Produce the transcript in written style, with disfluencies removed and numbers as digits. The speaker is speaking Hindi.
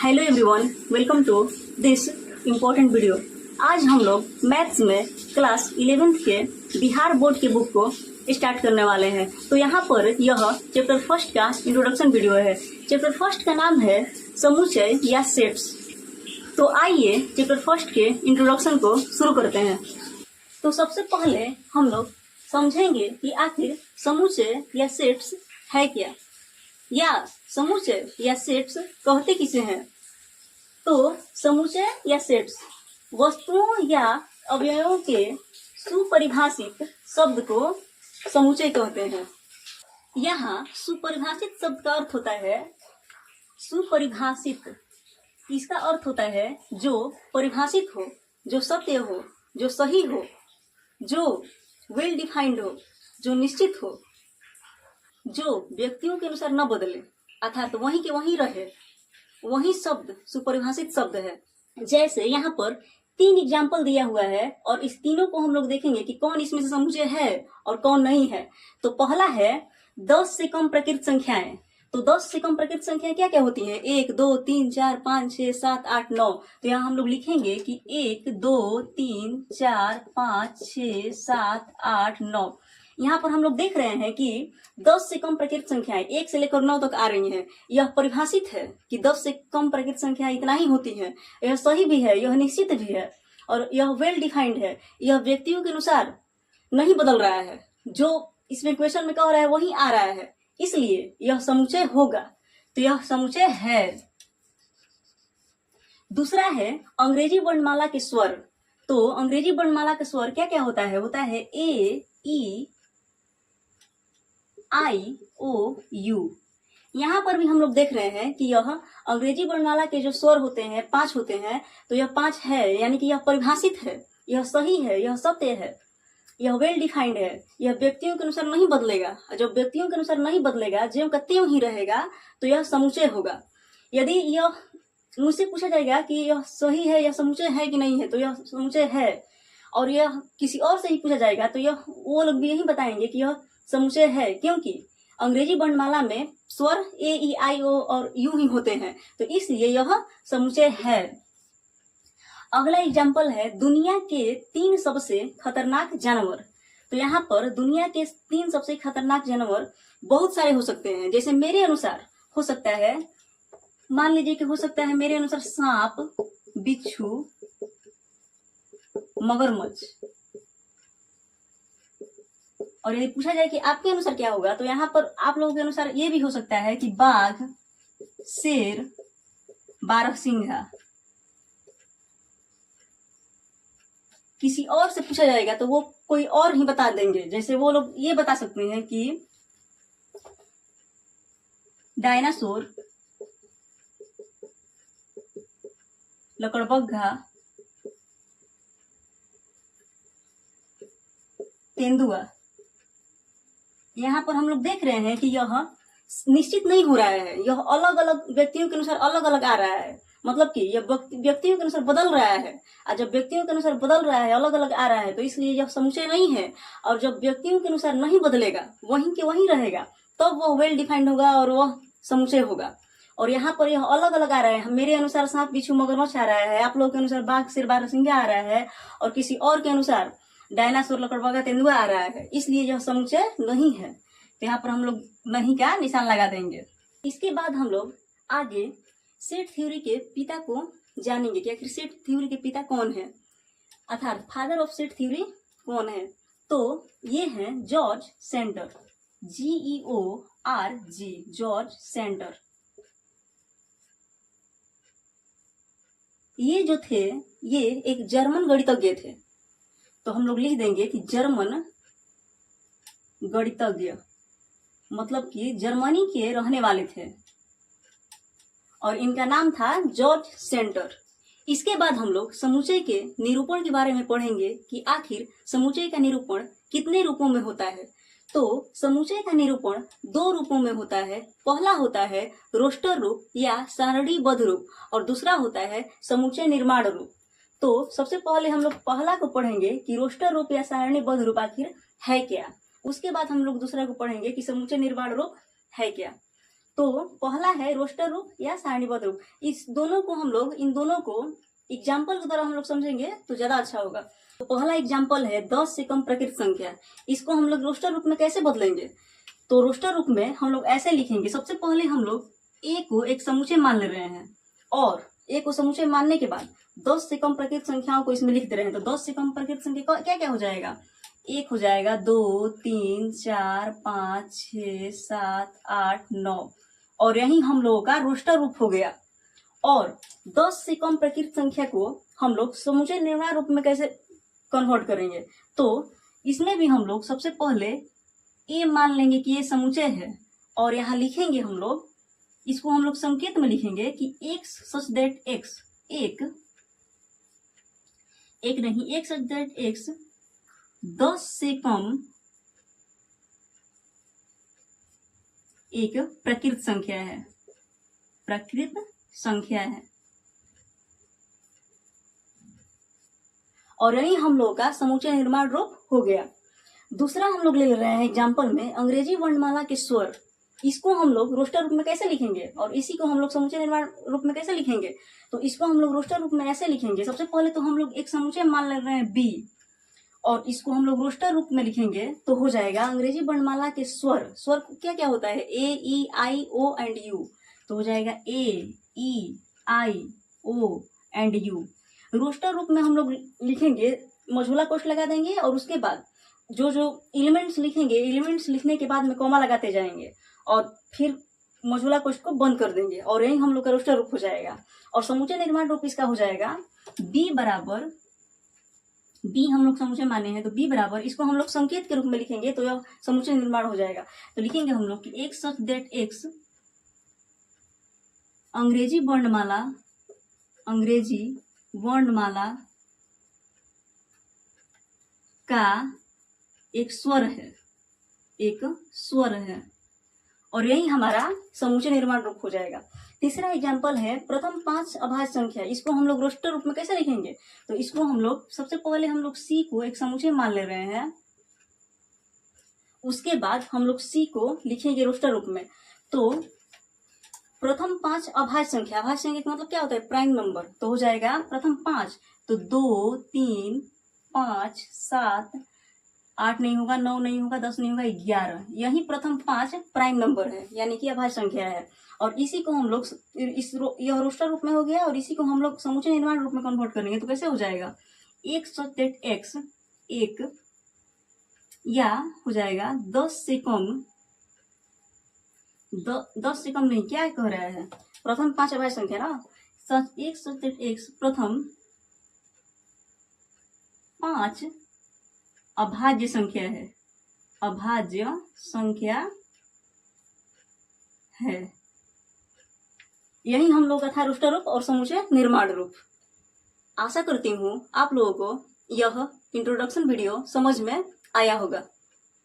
Hello everyone, welcome to this important video. आज हम लोग मैथ्स में क्लास 11th के बिहार बोर्ड के बुक को स्टार्ट करने वाले हैं। तो यहाँ पर यह चैप्टर फर्स्ट का इंट्रोडक्शन वीडियो है। चैप्टर फर्स्ट का नाम है समुच्चय या सेट्स। तो आइए चैप्टर फर्स्ट के इंट्रोडक्शन को शुरू करते हैं। तो सबसे पहले हम लोग समझेंगे कि आखिर समुच्चय या सेट्स है क्या, या समुच्चय या सेट्स कहते किसे हैं। तो समुच्चय या सेट्स वस्तुओं या अवयवों के सुपरिभाषित शब्द को समुच्चय कहते हैं। यहाँ सुपरिभाषित शब्द का अर्थ होता है, सुपरिभाषित इसका अर्थ होता है जो परिभाषित हो, जो सत्य हो, जो सही हो, जो वेल डिफाइंड हो, जो निश्चित हो, जो व्यक्तियों के अनुसार न बदले, अर्थात वहीं के वहीं रहे, वही शब्द सुपरिभाषित शब्द है। जैसे यहाँ पर 3 एग्जाम्पल दिया हुआ है और इस तीनों को हम लोग देखेंगे कि कौन इसमें से समुच्चय है और कौन नहीं है। तो पहला है 10 से कम प्रकृत संख्याएं। तो 10 से कम प्रकृत संख्याएं क्या क्या होती हैं? 1 2 3 4 5 6 7 8 9। तो यहाँ हम लोग लिखेंगे कि 1 2 3 4 5 6 7 8 9। यहाँ पर हम लोग देख रहे हैं कि 10 से कम प्रकृत संख्याएं 1 से लेकर 9 तक आ रही हैं। यह परिभाषित है कि 10 से कम प्रकृत संख्याएं इतना ही होती हैं। यह सही भी है, यह निश्चित भी है और यह वेल डिफाइंड है। यह व्यक्तियों के अनुसार नहीं बदल रहा है, जो इसमें क्वेश्चन में कह रहा है वही आ रहा है, इसलिए यह समुच्चय होगा। तो यह समुच्चय है। दूसरा है अंग्रेजी वर्णमाला के स्वर। तो अंग्रेजी वर्णमाला का स्वर क्या क्या होता है? होता है ए, ई, आई, ओ, यू। यहाँ पर भी हम लोग देख रहे हैं कि यह अंग्रेजी वर्णमाला के जो स्वर होते हैं 5 होते हैं। तो यह 5 है, यानी कि यह परिभाषित है, यह सही है, यह सत्य है, यह वेल डिफाइंड है। यह व्यक्तियों के अनुसार नहीं बदलेगा। जब व्यक्तियों के अनुसार नहीं बदलेगा, ज्यों का त्यों ही रहेगा, तो यह समुच्चय होगा। यदि यह मुझसे पूछा जाएगा कि यह सही है, यह समुच्चय है कि नहीं है, तो यह समुच्चय है। और यह किसी और से ही पूछा जाएगा तो यह वो लोग भी यही बताएंगे कि यह समुच्चय है, क्योंकि अंग्रेजी वर्णमाला में स्वर ए, ई, आई, ओ और यू ही होते हैं। तो इसलिए यह समुच्चय है। अगला एग्जाम्पल है दुनिया के 3 सबसे खतरनाक जानवर। तो यहाँ पर दुनिया के 3 सबसे खतरनाक जानवर बहुत सारे हो सकते हैं। जैसे मेरे अनुसार हो सकता है, मान लीजिए कि हो सकता है मेरे अनुसार सांप, बिच्छू, मगरमच्छ। और यदि पूछा जाए कि आपके अनुसार क्या होगा, तो यहाँ पर आप लोगों के अनुसार ये भी हो सकता है कि बाघ, शेर, बारहसिंघा। किसी और से पूछा जाएगा तो वो कोई और ही बता देंगे। जैसे वो लोग ये बता सकते हैं कि डायनासोर, लकड़बग्घा, तेंदुआ। यहाँ पर हम लोग देख रहे हैं कि यह निश्चित नहीं हो रहा है, यह अलग अलग व्यक्तियों के अनुसार अलग अलग आ रहा है। मतलब कि यह व्यक्तियों के अनुसार बदल रहा है। और जब व्यक्तियों के अनुसार बदल रहा है, अलग अलग आ रहा है, तो इसलिए यह समुच्चय नहीं है। और जब व्यक्तियों के अनुसार नहीं बदलेगा, वहीं के वहीं रहेगा, तब वह वेल डिफाइंड होगा और वह समुच्चय होगा। और यहाँ पर यह अलग अलग आ रहा है। मेरे अनुसार सांप, बिच्छू, मगरमच्छ आ रहा है, आप लोगों के अनुसार बाघ, शेर, बारहसिंघा आ रहा है, और किसी और के अनुसार डायनासोर, लकड़बग्घा, तेंदुआ आ रहा है। इसलिए यह समुच्चय नहीं है। तो यहाँ पर हम लोग नहीं का निशान लगा देंगे। इसके बाद हम लोग आगे सेट थ्योरी के पिता को जानेंगे कि आखिर सेट थ्योरी के पिता कौन है, अर्थात फादर ऑफ सेट थ्योरी कौन है। तो ये हैं George centre, GEORG, George centre. ये जो थे, ये एक जर्मन गणितज्ञ थे। तो हम लोग लिख देंगे कि जर्मन गणितज्ञ, मतलब कि जर्मनी के रहने वाले थे और इनका नाम था जॉर्ज सेंटर। इसके बाद हम लोग समुच्चय के निरूपण के बारे में पढ़ेंगे कि आखिर समुच्चय का निरूपण कितने रूपों में होता है। तो समुच्चय का निरूपण 2 रूपों में होता है। पहला होता है रोस्टर रूप या सारणीबद्ध रूप, और दूसरा होता है समुच्चय निर्माण रूप। तो सबसे पहले हम लोग पहला को पढ़ेंगे कि रोस्टर रूप या सारणीबद्ध रूप आखिर है क्या। उसके बाद हम लोग दूसरा को पढ़ेंगे कि समुच्चय निर्माण रूप है क्या। तो पहला है रोस्टर रूप या सारणीबद्ध रूप। इस दोनों को हम लोग, इन दोनों को एग्जाम्पल के द्वारा हम लोग समझेंगे तो ज्यादा अच्छा होगा। तो पहला एग्जाम्पल है 10 से कम प्रकृत संख्या। इसको हम लोग रोस्टर रूप में कैसे बदलेंगे? तो रोस्टर रूप में हम लोग ऐसे लिखेंगे, सबसे पहले हम लोग ए को एक समुच्चय मान ले रहे हैं और ए को समुच्चय मानने के बाद 10 से कम प्रकृत संख्याओं को इसमें लिख दे रहे हैं। तो 10 से कम प्रकृत संख्या क्या क्या हो जाएगा? 1 हो जाएगा, 2, 3, 4, 5, 6, 7, 8, 9 और यही हम लोगों का रोस्टर रूप हो गया। और 10 से कम प्रकृत संख्या को हम लोग समुच्चय निर्माण रूप में कैसे कन्वर्ट करेंगे? तो इसमें भी हम लोग सबसे पहले ए मान लेंगे कि ये समुच्चय है और यहाँ लिखेंगे हम लोग, इसको हम लोग संकेत में लिखेंगे कि x सच दैट x, एक नहीं, x सच दैट x 10 से कम एक प्रकृत संख्या है, प्रकृत संख्या है। और यही हम लोग का समुच्चय निर्माण रूप हो गया। दूसरा हम लोग ले रहे हैं एग्जाम्पल में अंग्रेजी वर्णमाला के स्वर। इसको हम लोग रोस्टर रूप में कैसे लिखेंगे और इसी को हम लोग समुच्चय निर्माण रूप में कैसे लिखेंगे? तो इसको हम लोग रोस्टर रूप में ऐसे लिखेंगे, सबसे पहले तो हम लोग एक समुच्चय मान ले रहे हैं बी और इसको हम लोग रोस्टर रूप में लिखेंगे तो हो जाएगा अंग्रेजी वर्णमाला के स्वर। स्वर क्या क्या होता है? ए, ई, आई, ओ एंड यू। तो हो जाएगा ए, ई, आई, ओ एंड यू। रोस्टर रूप में हम लोग लिखेंगे, मझोला कोष्ठ लगा देंगे और उसके बाद जो जो एलिमेंट्स लिखेंगे, एलिमेंट्स लिखने के बाद में कॉमा लगाते जाएंगे और फिर मझोला कोष्ठ को बंद कर देंगे और यही हम लोग का रोस्टर रूप हो जाएगा। और समुच्चय निर्माण रूप इसका हो जाएगा बी बराबर, बी हम लोग समुच्चय माने हैं तो बी बराबर, इसको हम लोग संकेत के रूप में लिखेंगे तो यह समुच्चय निर्माण हो जाएगा। तो लिखेंगे हम लोग कि x सच दैट x अंग्रेजी वर्णमाला का एक स्वर है, एक स्वर है और यही हमारा समुच्चय निर्माण रूप हो जाएगा। तीसरा एग्जाम्पल है प्रथम 5 अभाज्य संख्या। इसको हम लोग रोस्टर रूप में कैसे लिखेंगे? तो इसको हम लोग सबसे पहले हम लोग सी को एक समुच्चय मान ले रहे हैं, उसके बाद हम लोग सी को लिखेंगे रोस्टर रूप में। तो प्रथम 5 अभाज्य संख्या, अभाज्य संख्या का मतलब क्या होता है? Prime number. तो हो जाएगा प्रथम 5, तो 2, 3, 5, 7, 8 नहीं होगा, 9 नहीं होगा, 10 नहीं होगा, 11। यही प्रथम 5 प्राइम नंबर है, यानी कि अभाज्य संख्या है। और इसी को हम लोग यह रोस्टर रूप में हो गया और इसी को हम लोग समुच्चय निर्माण रूप में कन्वर्ट करेंगे तो कैसे हो जाएगा? x सच दैट x एक, या हो जाएगा 10 से कम, 10 से कम नहीं, क्या कह रहा है? प्रथम 5 अभाज्य संख्या ना, x सच दैट x प्रथम 5 अभाज्य संख्या है, अभाज्य संख्या है। यही हम लोग का था रोस्टर रूप और समुच्चय निर्माण रूप। आशा करती हूँ आप लोगों को यह इंट्रोडक्शन वीडियो समझ में आया होगा।